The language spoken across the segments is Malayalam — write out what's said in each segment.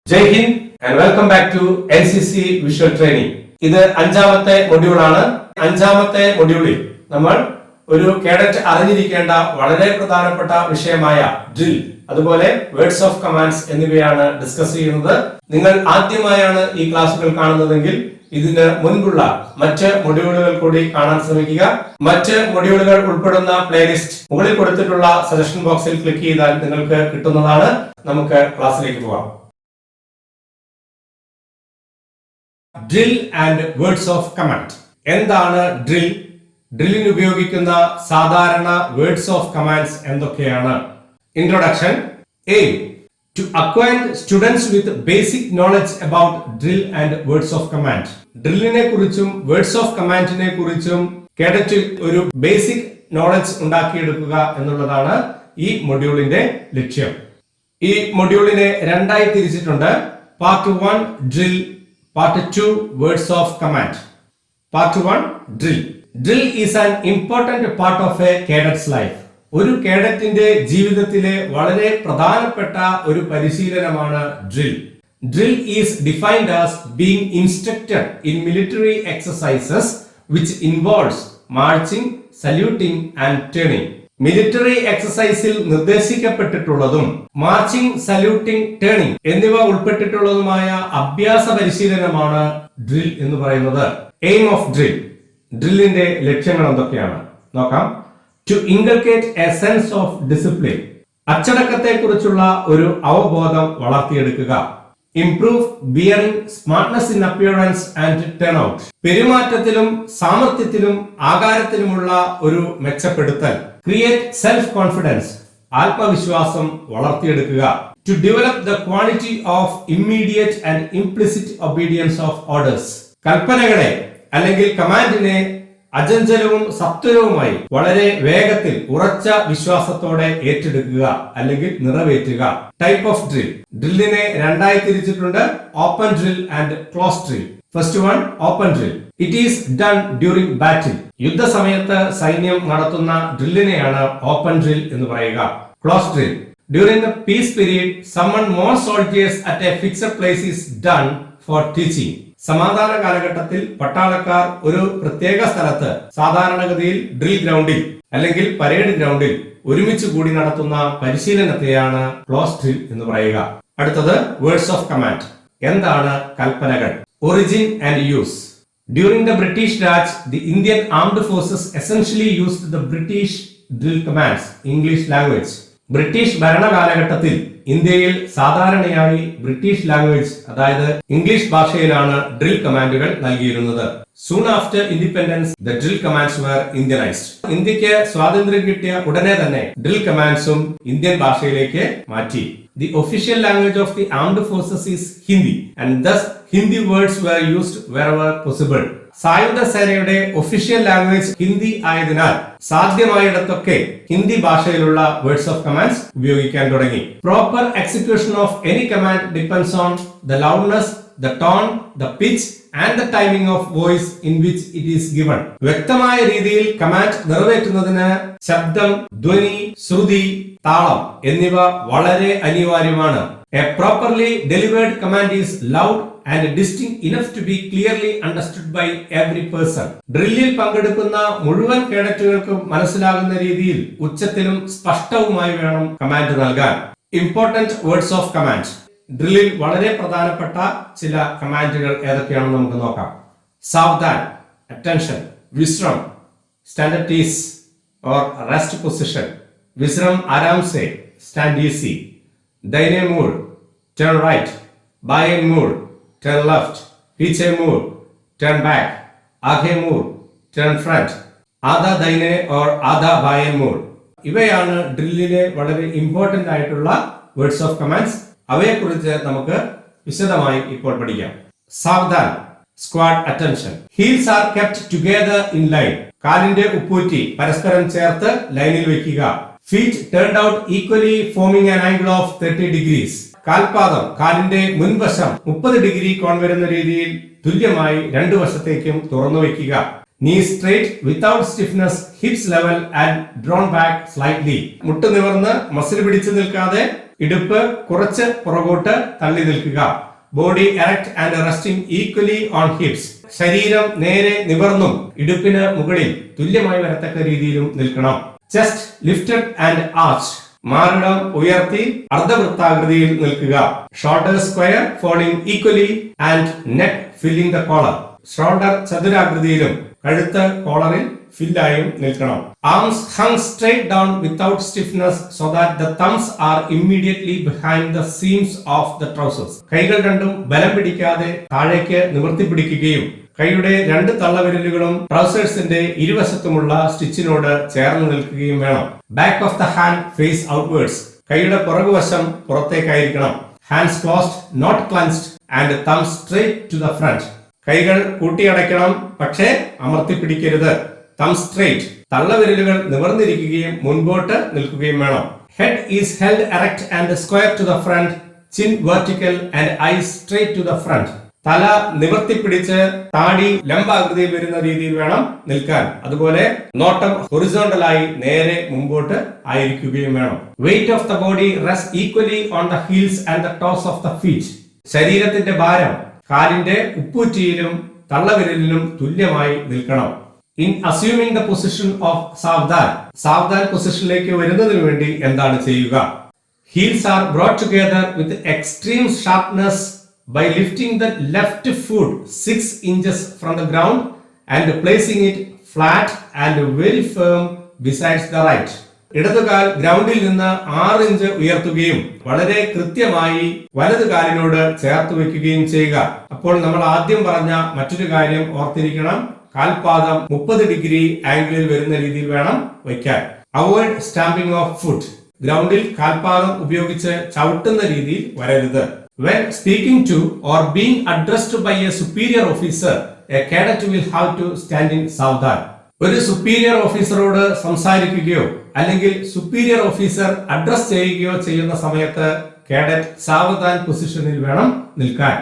Jai Hind and welcome back to NCC Visual Training. ഇത് അഞ്ചാമത്തെ മൊഡ്യൂളാണ്. അഞ്ചാമത്തെ മൊഡ്യൂളിൽ നമ്മൾ ഒരു കേഡറ്റ് അറിഞ്ഞിരിക്കേണ്ട വളരെ പ്രധാനപ്പെട്ട വിഷയമായ ഡ്രിൽ, അതുപോലെ വേർഡ്സ് ഓഫ് കമാൻഡ്സ് എന്നിവയാണ് ഡിസ്കസ് ചെയ്യുന്നത്. നിങ്ങൾ ആദ്യമായാണ് ഈ ക്ലാസുകൾ കാണുന്നതെങ്കിൽ ഇതിന് മുൻപുള്ള മറ്റ് മൊഡ്യൂളുകൾ കൂടി കാണാൻ ശ്രമിക്കുക. മറ്റ് മൊഡ്യൂളുകൾ ഉൾപ്പെടുന്ന പ്ലേലിസ്റ്റ് മുകളിൽ കൊടുത്തിട്ടുള്ള സജഷൻ ബോക്സിൽ ക്ലിക്ക് ചെയ്താൽ നിങ്ങൾക്ക് കിട്ടുന്നതാണ്. നമുക്ക് ക്ലാസ്സിലേക്ക് പോകാം. Drill and words of command. എന്താണ് ഡ്രിൽ? ഡ്രില്ലിന് ഉപയോഗിക്കുന്ന സാധാരണ വേർഡ്സ് ഓഫ് കമാൻഡ്സ് എന്തൊക്കെയാണ്? Introduction. Aim to acquaint students with basic knowledge about drill and words of command. ഡ്രില്ലിനെ കുറിച്ചും വേർഡ്സ് ഓഫ് കമാൻഡിനെ കുറിച്ചും കേഡറ്റിൽ ഒരു ബേസിക് നോളജ് ഉണ്ടാക്കിയെടുക്കുക എന്നുള്ളതാണ് ഈ മൊഡ്യൂളിന്റെ ലക്ഷ്യം. ഈ മൊഡ്യൂളിനെ രണ്ടായി തിരിച്ചിട്ടുണ്ട്. Part 1 drill, part 2 words of command. Part 1 drill. Drill is an important part of a cadet's life. ഒരു കേഡറ്റിന്റെ ജീവിതത്തിലെ വളരെ പ്രധാനപ്പെട്ട ഒരു പരിശീലനമാണ് drill. Drill is defined as being instructed in military exercises which involves marching, saluting and turning. Military എക്സസൈസിൽ നിർദ്ദേശിക്കപ്പെട്ടിട്ടുള്ളതും മാർച്ചിങ്, സല്യൂട്ടിംഗ്, ടേണിംഗ് എന്നിവ ഉൾപ്പെട്ടിട്ടുള്ളതുമായ അഭ്യാസ പരിശീലനമാണ് ഡ്രിൽ എന്ന് പറയുന്നത്. Aim of drill. ഡ്രില്ലിന്റെ ലക്ഷ്യങ്ങൾ എന്തൊക്കെയാണ് നോക്കാം. To inculcate a sense of discipline. അച്ചടക്കത്തെ കുറിച്ചുള്ള ഒരു അവബോധം വളർത്തിയെടുക്കുക. Improve bearing, smartness in appearance and turnout. പെരുമാറ്റത്തിലും സാമർത്ഥ്യത്തിലും ആകാരത്തിലുമുള്ള ഒരു മെച്ചപ്പെടുത്തൽ. Create self confidence. ആത്മവിശ്വാസം വളർത്തിയെടുക്കുക. To develop the quality of immediate and implicit obedience of orders. കൽപ്പനകളെ അല്ലെങ്കിൽ കമാൻഡിനെ അചഞ്ചലവും സത്വരവുമായി വളരെ വേഗത്തിൽ ഉറച്ച വിശ്വാസത്തോടെ ഏറ്റെടുക്കുക അല്ലെങ്കിൽ നിറവേറ്റുക. Type of drill. ഡ്രില്ലിനെ രണ്ടായി തിരിച്ചിട്ടുണ്ട്. Open drill and close drill. First one, open drill. It is done during battle. യുദ്ധസമയത്ത് സൈന്യം നടത്തുന്ന ഡ്രില്ലിനെയാണ് ഓപ്പൺ ഡ്രിൽ എന്ന് പറയുക. Close drill. During the peace period someone more soldiers at a fixed place is done for teaching. സമാധാന കാലഘട്ടത്തിൽ പട്ടാളക്കാർ ഒരു പ്രത്യേക സ്ഥലത്ത്, സാധാരണഗതിയിൽ ഡ്രിൽ ഗ്രൗണ്ടിൽ അല്ലെങ്കിൽ പരേഡ് ഗ്രൗണ്ടിൽ ഒരുമിച്ച് കൂടി നടത്തുന്ന പരിശീലനത്തെയാണ് ക്ലോസ് ഡ്രിൽ എന്ന് പറയുക. അടുത്തത് വേർഡ്സ് ഓഫ് കമാൻഡ്. എന്താണ് കൽപ്പനകൾ? Origin and use. During the British Raj, the Indian armed forces essentially used the British drill commands English language. British ഭരണകാലഘട്ടത്തിൽ ഇന്ത്യയിൽ സാധാരണയായി ബ്രിട്ടീഷ് ലാംഗ്വേജ്, അതായത് ഇംഗ്ലീഷ് ഭാഷയിലാണ് ഡ്രിൽ കമാൻഡുകൾ നൽകിയിരുന്നത്. Soon after independence the drill commands were Indianised. ഇന്ത്യക്ക് സ്വാതന്ത്ര്യം കിട്ടിയ ഉടനെ തന്നെ ഡ്രിൽ കമാൻഡ്സും ഇന്ത്യൻ ഭാഷയിലേക്ക് മാറ്റി. The official language of the armed forces is Hindi and thus Hindi words were used wherever possible. സായുധ സേനയുടെ ഒഫീഷ്യൽ ലാംഗ്വേജ് ഹിന്ദി ആയതിനാൽ സാധ്യമായിടത്തൊക്കെ ഹിന്ദി ഭാഷയിലുള്ള വേർഡ്സ് ഓഫ് കമാൻഡ്സ് ഉപയോഗിക്കാൻ തുടങ്ങി. Proper execution of any command depends on the loudness, the tone, the pitch and the timing of voice in which it is given. വ്യക്തമായ രീതിയിൽ കമാൻഡ് നിറവേറ്റുന്നതിന് ശബ്ദം, ധ്വനി, ശ്രുതി, താളം എന്നിവ വളരെ അനിവാര്യമാണ്. A properly delivered command is loud and distinct enough to be clearly understood by every person. ഡ്രില്ലിൽ പങ്കെടുക്കുന്ന മുഴുവൻ കേഡറ്റുകൾക്കും മനസ്സിലാകുന്ന രീതിയിൽ ഉച്ചത്തിലും സ്പഷ്ടവുമായി വേണം കമാൻഡ് നൽകാൻ. Important words of command. ഡ്രില്ലിൽ വളരെ പ്രധാനപ്പെട്ട ചില കമാൻഡുകൾ ഏതൊക്കെയാണെന്ന് നമുക്ക് നോക്കാം. സാവധാൻ, അറ്റൻഷൻ. വിശ്രം, stand at ease or rest position. Visram aram se, stand easy. Daine move, turn right. Baye move, turn left. Piche move, turn back. Aage move, turn front. Adha daine or adha baye move. ഇവയാണ് ഡ്രില്ലിലെ വളരെ ഇമ്പോർട്ടന്റ് ആയിട്ടുള്ള വേർഡ്സ് ഓഫ് കമാൻഡ്സ്. അവയെക്കുറിച്ച് നമുക്ക് വിശദമായി ഇപ്പോൾ പഠിക്കാം. സാവധാൻ, squad attention. Heels are kept together in line. കാലിന്റെ ഉപ്പൂറ്റി പരസ്പരം ചേർത്ത് ലൈനിൽ വെക്കുക. Feet turned out equally forming an angle of 30 degrees. കാൽപാദം, കാലിന്റെ മുൻവശം 30 ഡിഗ്രി കോൺ വരുന്ന രീതിയിൽ തുല്യമായി രണ്ടു വശത്തേക്കും തുറന്നു വെക്കുക. Knee straight without stiffness, hips level and drawn back slightly. മുട്ട് നിവർന്ന് മസിൽ പിടിച്ചു നിൽക്കാതെ ഇടുപ്പ് കുറച്ച് പുറകോട്ട് തള്ളി നിൽക്കുക. Body erect and resting equally on hips. ശരീരം നേരെ നിവർന്നും ഇടുപ്പിന് മുകളിൽ തുല്യമായി വരത്തക്ക രീതിയിലും നിൽക്കണം. Chest lifted and arch. മാറിടം ഉയർത്തി അർദ്ധവൃത്താകൃതിയിൽ നിൽക്കുക. Shoulder square falling equally and neck filling the collar. Shoulder ചതുരാകൃതിയിലും കഴുത്ത് കോളറിൽ ഫില്ലായും നിൽക്കണം. Arms hung straight down without stiffness so that the thumbs are immediately behind the seams of the trousers. കൈകൾ രണ്ടും ബലം പിടിക്കാതെ താഴേക്ക് നിവർത്തി പിടിക്കുകയും കൈയുടെ രണ്ട് തള്ളവിരലുകളും ട്രൗസേഴ്സിന്റെ ഇരുവശത്തുമുള്ള സ്റ്റിച്ചിനോട് ചേർന്ന് നിൽക്കുകയും വേണം. Back of the hand face outwards. കൈയുടെ പുറകുവശം പുറത്തേക്കായിരിക്കണം. Hands closed not clenched and thumbs straight to the front. കൈകൾ കൂട്ടിയടയ്ക്കണം, പക്ഷേ അമർത്തിപ്പിടിക്കരുത്. തം സ്ട്രേറ്റ്. തള്ളവിരലുകൾ നിവർന്നിരിക്കുകയും മുൻപോട്ട് നിൽക്കുകയും വേണം. Head is held erect and square to the front. Chin vertical and eyes straight to the front. തല നിവർത്തിപ്പിടിച്ച് താടി ലംബാകൃതിയിൽ വരുന്ന രീതിയിൽ വേണം നിൽക്കാൻ. അതുപോലെ നോട്ടം ഹൊറിസോണ്ടലായി നേരെ മുമ്പോട്ട് ആയിരിക്കുകയും വേണം. Weight of the body rest equally on the heels and the toes of the feet. ശരീരത്തിന്റെ ഭാരം കാലിന്റെ ഉപ്പൂറ്റിയിലും തള്ളവിരലിലും തുല്യമായി നിൽക്കണം. In assuming the position of സാവധാൻ. സാവധാൻ പൊസിഷനിലേക്ക് വരുന്നതിന് വേണ്ടി എന്താണ് ചെയ്യുക? Heels are brought together with extreme sharpness by lifting the left foot 6 inches from the ground and placing it flat and very firm besides the right. ഇടതുകാൽ ഗ്രൗണ്ടിൽ നിന്ന് 6 ഇഞ്ച് ഉയർത്തുകയും വളരെ കൃത്യമായി വലതുകാലിനോട് ചേർത്ത് വെക്കുകയും ചെയ്യുക. അപ്പോൾ നമ്മൾ ആദ്യം പറഞ്ഞ മറ്റൊരു കാര്യം ഓർത്തിരിക്കണം. കാൽപാദം 30 ഡിഗ്രി ആംഗിളിൽ വരുന്ന രീതിയിൽ വേണം വയ്ക്കാൻ. Avoid stamping of foot. ഗ്രൗണ്ടിൽ കാൽപാദം ഉപയോഗിച്ച് ചവിട്ടുന്ന രീതിയിൽ വരരുത്. When speaking to or being addressed by a superior officer, a cadet will have to stand in Savdhan. ഒരു സുപ്പീരിയർ ഓഫീസറോട് സംസാരിക്കുകയോ അല്ലെങ്കിൽ സുപ്പീരിയർ ഓഫീസർ അഡ്രസ് ചെയ്യുകയോ ചെയ്യുന്ന സമയത്ത് കേഡറ്റ് സാവധാൻ പൊസിഷനിൽ വേണം നിൽക്കാൻ.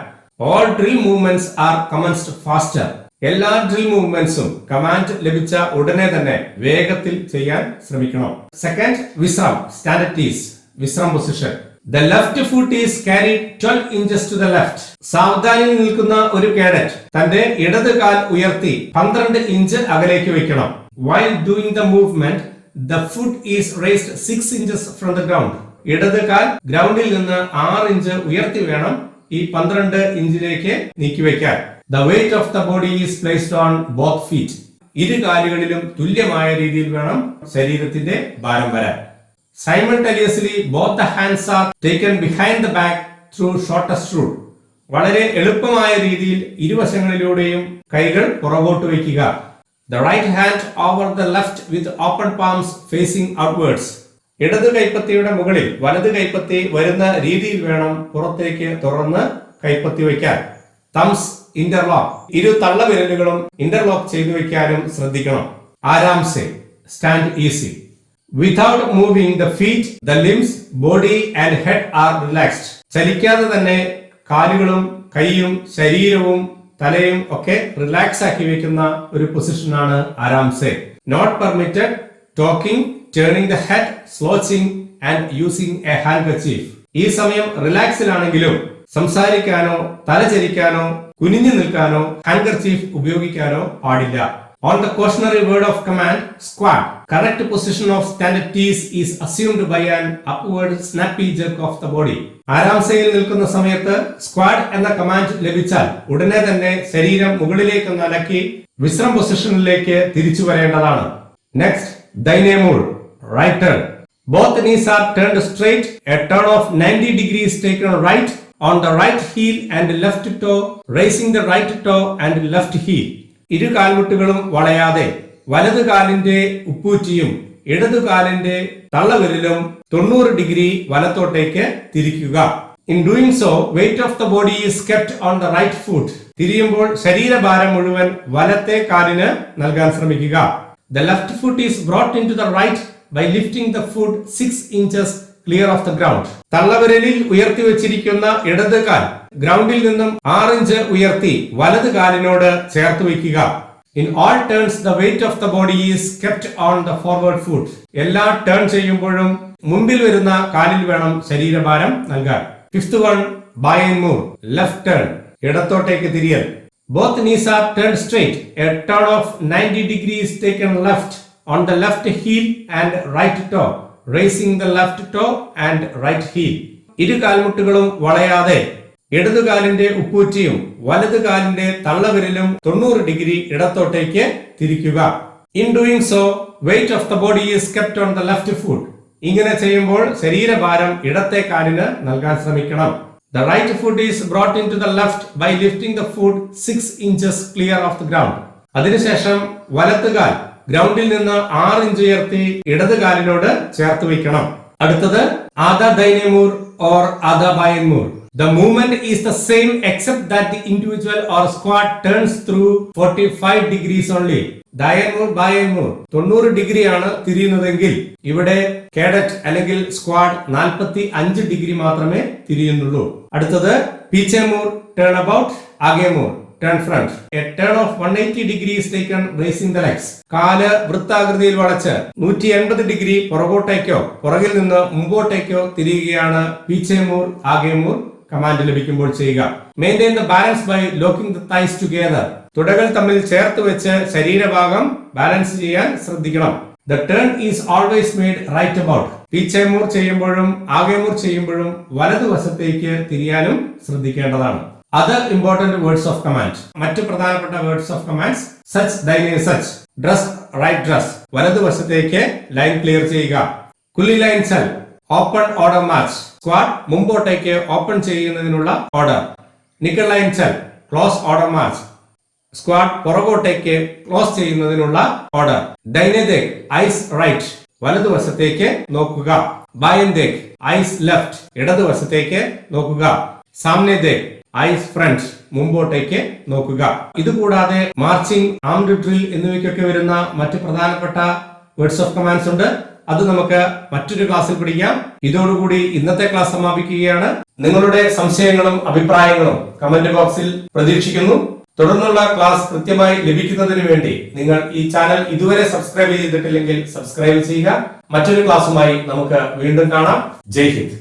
All drill movements are commenced faster. എല്ലാ ഡ്രിൽ മൂവ്മെന്റ്സും കമാൻഡ് ലഭിച്ച ഉടനെ തന്നെ വേഗത്തിൽ ചെയ്യാൻ ശ്രമിക്കണം. സെക്കൻഡ്, വിശ്രം. Stand at ease. വിശ്രം position. The left foot is carried 12 inches to the left. സാവധാനിൽ നിൽക്കുന്ന ഒരു കേഡറ്റ് തന്റെ ഇടത് കാൽ ഉയർത്തി 12 ഇഞ്ച് അകലേക്ക് വെക്കണം. While doing the movement, the foot is raised 6 inches from the ground. ഇടത് കാൽ ഗ്രൗണ്ടിൽ നിന്ന് 6 ഇഞ്ച് ഉയർത്തി വേണം ഈ 12 ഇഞ്ചിലേക്ക് നീക്കിവെക്കാൻ. The weight of the body is placed on both feet. ഇരു കാലുകളിലും തുല്യമായ രീതിയിൽ വേണം ശരീരത്തിന്റെ ഭാരം വരാൻ. Simultaneously, both the hands are taken behind the back through shortest route. വളരെ എളുപ്പമായ രീതിയിൽ ഇരുവശങ്ങളിലൂടെയും കൈകൾ പുറകോട്ട് വയ്ക്കുക. The right hand over the left with open palms facing outwards. ഇടത് കൈപ്പത്തിയുടെ മുകളിൽ വലത് കൈപ്പത്തി വരുന്ന രീതിയിൽ വേണം പുറത്തേക്ക് തുറന്ന് കൈപ്പത്തി വയ്ക്കാൻ. Thumbs interlock. ഇരു തള്ളവിരലുകളും ഇന്റർലോക്ക് ചെയ്തു വയ്ക്കാനും ശ്രദ്ധിക്കണം. ആരാംസെ. Stand easy. Without moving the feet, the limbs, body and head are relaxed. ചലിക്കാതെ തന്നെ കാലുകളും കൈയും ശരീരവും തലയും ഒക്കെ റിലാക്സ് ആക്കി വെക്കുന്ന ഒരു പൊസിഷനാണ് ആരാംസെ. Not permitted talking, turning the head, slouching and using a handkerchief. ഈ സമയം റിലാക്സിലാണെങ്കിലും സംസാരിക്കാനോ തലചരിക്കാനോ കുനിഞ്ഞു നിൽക്കാനോ ഹാൻഡ്കർച്ചീഫ് ഉപയോഗിക്കാനോ പാടില്ല. On the cautionary word of command, squat. Correct position of standard T's is assumed by an upward snappy jerk of the body. ആരാംസയിൽ നിൽക്കുന്ന സമയത്ത് സ്ക്വാഡ് എന്ന കമാൻഡ് ലഭിച്ചാൽ ഉടനെ തന്നെ ശരീരം മുകളിലേക്ക് നലക്കി വിശ്രം പൊസിഷനിലേക്ക് തിരിച്ചു വരേണ്ടതാണ്. നെക്സ്റ്റ്, ഡൈനേമൂൾ. Right turn. Both knees are turned straight. A turn of 90 degrees taken right on the right heel and left toe, raising the right toe and left heel. ഇരു കാൽമുട്ടുകളും വളയാതെ വലതു കാലിന്റെ ഉപ്പൂറ്റിയും ഇടതു കാലിന്റെ തള്ളവിരലും 90 ഡിഗ്രി വലത്തോട്ടേക്ക് തിരിക്കുക. In doing so, weight of the body is kept on the right foot. തിരിയുമ്പോൾ ശരീരഭാരം മുഴുവൻ വലത്തെ കാലിന് നൽകാൻ ശ്രമിക്കുക. The left foot is brought in to the right by lifting the foot 6 inches clear of the ground. തള്ളവിരലിൽ ഉയർത്തി വെച്ചിരിക്കുന്ന ഇടത് കാൽ ഗ്രൗണ്ടിൽ നിന്നും 6 ഇഞ്ച് ഉയർത്തി വലത് കാലിനോട് ചേർത്ത് വയ്ക്കുക. In all turns the weight of the body is kept on the forward foot. എല്ലാ ടേൺ ചെയ്യുമ്പോഴും മുൻപിൽ വരുന്ന കാലിൽ വേണം ശരീരഭാരം നൽകാൻ. Fifth one, by and move, left turn, ഇടത്തോട്ടേക്ക് തിരിയൽ. Both knees are turned straight. A turn of 90 degrees taken left on the left heel and right toe, raising the left toe and right heel. ഇരു കാൽമുട്ടുകളും വളയാതെ ഇടതുകാലിന്റെ ഉപ്പൂറ്റിയും വലതുകാലിന്റെ തള്ളവിരലും 90 ഡിഗ്രി ഇടത്തോട്ടേക്ക് തിരിക്കുക. In doing so, weight of the body is kept on the left foot. ഇങ്ങനെ ചെയ്യുമ്പോൾ ശരീരഭാരം ഇടത്തെ കാലിന് നൽകാൻ ശ്രമിക്കണം. The right foot is brought into the left by lifting the foot 6 inches clear of the ground. അതിനുശേഷം വലത്തുകാൽ ഗ്രൗണ്ടിൽ നിന്ന് 6 ഇഞ്ച് ഉയർത്തി ഇടതുകാലിനോട് ചേർത്ത് വയ്ക്കണം. അടുത്തത് ആധാ ദൈനെ മൂർ or ആധാ ബായൻ മൂർ. The movement is the same except that the individual or squad turns through 45 degrees only. ദായൻമൂർ ബായൻമൂർ 90 ഡിഗ്രിയാണ് തിരിയുന്നതെങ്കിൽ ഇവിടെ കേഡറ്റ് അല്ലെങ്കിൽ സ്ക്വാഡ് 45 ഡിഗ്രി മാത്രമേ തിരിയുന്നുള്ളൂ. അടുത്തത് പീച്ചേമൂർ, ടേൺ അബൌട്ട്, ആഗേമൂർ, turn front. A turn of 180 degrees taken raising the legs. കാല് വൃത്താകൃതിയിൽ വളച്ച് 180 ഡിഗ്രി പുറകോട്ടേക്കോ പുറകിൽ നിന്ന് മുമ്പോട്ടേക്കോ തിരിയുകയാണ് പീച്ചേമൂർ, ആഗേമൂർ കമാൻഡ് ലഭിക്കുമ്പോൾ ചെയ്യുക. Maintain the balance by locking the thighs together. തുടകൾ തമ്മിൽ ചേർത്ത് വെച്ച് ശരീരഭാഗം ബാലൻസ് ചെയ്യാൻ ശ്രദ്ധിക്കണം. The turn is always made right about. പീച്ചേമൂർ ചെയ്യുമ്പോഴും ആഗേമൂർ ചെയ്യുമ്പോഴും വലതുവശത്തേക്ക് തിരിയാനും ശ്രദ്ധിക്കേണ്ടതാണ്. Other important words of command. മറ്റു പ്രധാനപ്പെട്ട വേർഡ്സ് ഓഫ് കമാൻഡ്സ് സച്ച്, ദൈനെ സച്ച്, ഡ്രസ്, റൈറ്റ് ഡ്രസ്, വലതുവശത്തേക്ക് ലൈൻ ക്ലിയർ ചെയ്യുക. കുലി ലൈൻ സെൽ, ഓപ്പൺ ഓർഡർ മാച്ച്, സ്ക്വാഡ് മുമ്പോട്ടേക്ക് ഓപ്പൺ ചെയ്യുന്നതിനുള്ള ഓർഡർ. നിക്കൽ ലൈൻ സെൽ, close order march, squad പുറകോട്ടേക്ക് close ചെയ്യുന്നതിനുള്ള ഓർഡർ. ഡൈനെദേക്, ഐസ് റൈറ്റ്, വലതുവശത്തേക്ക് നോക്കുക. ബായൻദേക്, ഐസ് ലെഫ്റ്റ്, ഇടതുവശത്തേക്ക് നോക്കുക. സാമ്നെദേക്, ഐസ് ഫ്രണ്ട്, മുമ്പോട്ടേക്ക് നോക്കുക. ഇതുകൂടാതെ മാർച്ചിങ്, ആംഡ് ഡ്രിൽ എന്നിവയ്ക്കൊക്കെ വരുന്ന മറ്റ് പ്രധാനപ്പെട്ട വേർഡ്സ് ഓഫ് കമാൻഡ്സ് ഉണ്ട്. അത് നമുക്ക് മറ്റൊരു ക്ലാസ്സിൽ പഠിക്കാം. ഇതോടുകൂടി ഇന്നത്തെ ക്ലാസ് സമാപിക്കുകയാണ്. നിങ്ങളുടെ സംശയങ്ങളും അഭിപ്രായങ്ങളും കമന്റ് ബോക്സിൽ പ്രതീക്ഷിക്കുന്നു. തുടർന്നുള്ള ക്ലാസ് കൃത്യമായി ലഭിക്കുന്നതിന് വേണ്ടി നിങ്ങൾ ഈ ചാനൽ ഇതുവരെ സബ്സ്ക്രൈബ് ചെയ്തിട്ടില്ലെങ്കിൽ സബ്സ്ക്രൈബ് ചെയ്യുക. മറ്റൊരു ക്ലാസ്സുമായി നമുക്ക് വീണ്ടും കാണാം. ജയ് ഹിന്ദ്.